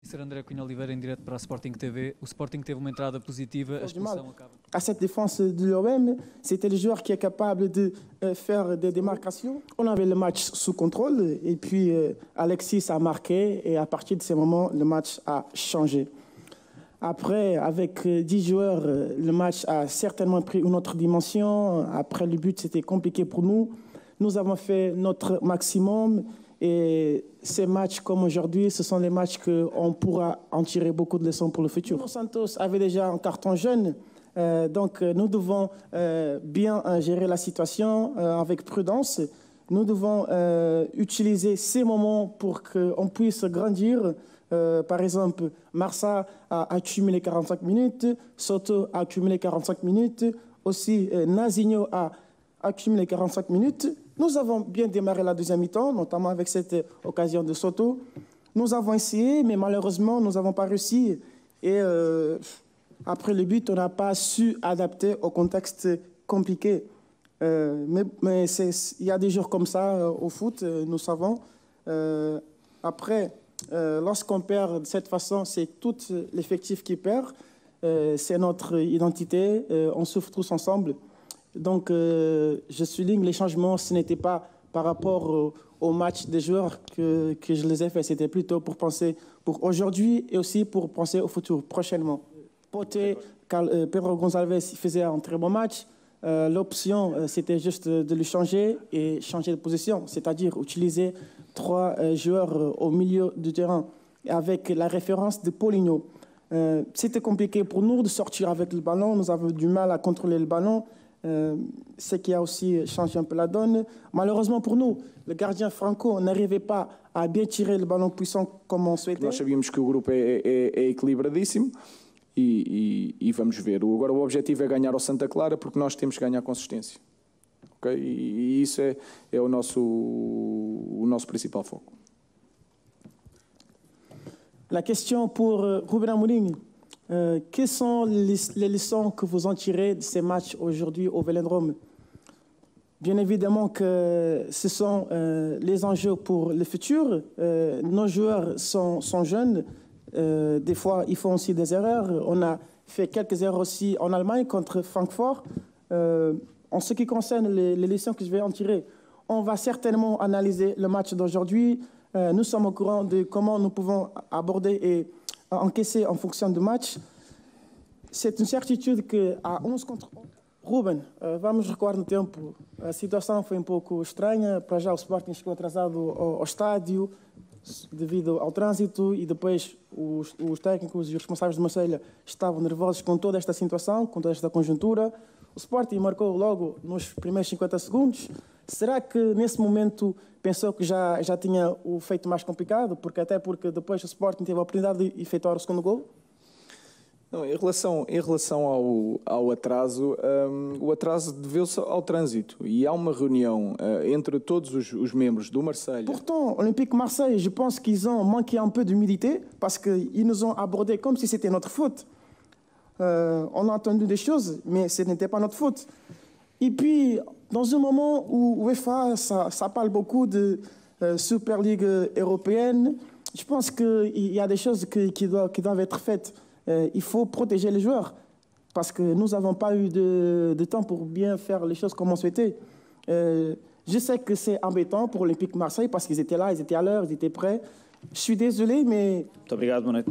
Ser André Cunha Oliveira em direto para a Sporting TV. O Sporting teve uma entrada positiva, a expulsão acaba. À cette défense de l'OM, c'était le joueur qui est capable de faire des démarcations. On avait le match sous contrôle et puis Alexis a marqué et à partir de ce moment, le match a changé. Après, avec 10 joueurs, le match a certainement pris une autre dimension. Après le but, c'était compliqué pour nous. Nous avons fait notre maximum. Et ces matchs comme aujourd'hui, ce sont les matchs qu'on pourra en tirer beaucoup de leçons pour le futur. Nuno Santos avait déjà un carton jaune, donc nous devons bien gérer la situation avec prudence. Nous devons utiliser ces moments pour qu'on puisse grandir. Par exemple, Marsa a accumulé 45 minutes, Soto a accumulé 45 minutes, aussi Nazinho a accumulé 45 minutes. Nous avons bien démarré la deuxième mi-temps, notamment avec cette occasion de Soto. Nous avons essayé, mais malheureusement, nous n'avons pas réussi. Et après le but, on n'a pas su adapter au contexte compliqué. Mais il y a des jours comme ça au foot, nous savons. Après, lorsqu'on perd de cette façon, c'est tout l'effectif qui perd. C'est notre identité, on souffre tous ensemble. Donc, je souligne les changements, ce n'était pas par rapport au match des joueurs que je les ai faits, c'était plutôt pour penser pour aujourd'hui et aussi pour penser au futur, prochainement. Poté, Pedro Gonçalves faisait un très bon match. L'option, c'était juste de le changer et changer de position, c'est-à-dire utiliser 3 joueurs au milieu du terrain avec la référence de Paulinho. C'était compliqué pour nous de sortir avec le ballon, nous avons du mal à contrôler le ballon. Ce qui a aussi changé un peu la donne. Malheureusement pour nous, le gardien Franco n'arrivait pas a bien tirer le ballon puissant como on souhaitait. Nós sabíamos que o grupo é equilibradíssimo e vamos ver. Agora o objetivo é ganhar ao Santa Clara porque nós temos que ganhar consistência. Okay? E isso é o nosso principal foco. La question pour Ruben Amorim. Quelles sont les leçons que vous en tirez de ces matchs aujourd'hui au Vélodrome? Bien évidemment que ce sont les enjeux pour le futur. Nos joueurs sont jeunes. Des fois, ils font aussi des erreurs. On a fait quelques erreurs aussi en Allemagne contre Francfort. En ce qui concerne les leçons que je vais en tirer, on va certainement analyser le match d'aujourd'hui. Nous sommes au courant de comment nous pouvons aborder et encaisser en fonction du match. C'est une certitude qu'à 11 contre 11... Ruben, vamos recuar no tempo. A situação foi um pouco estranha. Para já o Sporting chegou atrasado ao estádio devido ao trânsito e depois os técnicos e os responsáveis de Marselha estavam nervosos com toda esta situação, com toda esta conjuntura. O Sporting marcou logo nos primeiros 50 segundos. Será que nesse momento pensou que já tinha o feito mais complicado? Até porque depois o Sporting teve a oportunidade de efetuar o segundo gol? Não, em relação ao atraso, o atraso deveu-se ao trânsito e há uma reunião entre todos os membros do Marseille. Pourtant, Olympique Marseille, je pense qu'ils ont manqué un peu d'humilité parce qu'ils nous ont abordés comme si c'était notre faute. On a entendu des choses, mais ce n'était pas notre faute. Et puis, dans un moment où UEFA, ça parle beaucoup de Super League européenne, je pense qu'il y a des choses qui doivent être faites. Il faut protéger les joueurs parce que nous n'avons pas eu de temps pour bien faire les choses comme on souhaitait. Je sais que c'est embêtant pour l'Olympique Marseille parce qu'ils étaient là, ils étaient à l'heure, ils étaient prêts. Je suis désolé, mais... Muito obrigado, boa noite.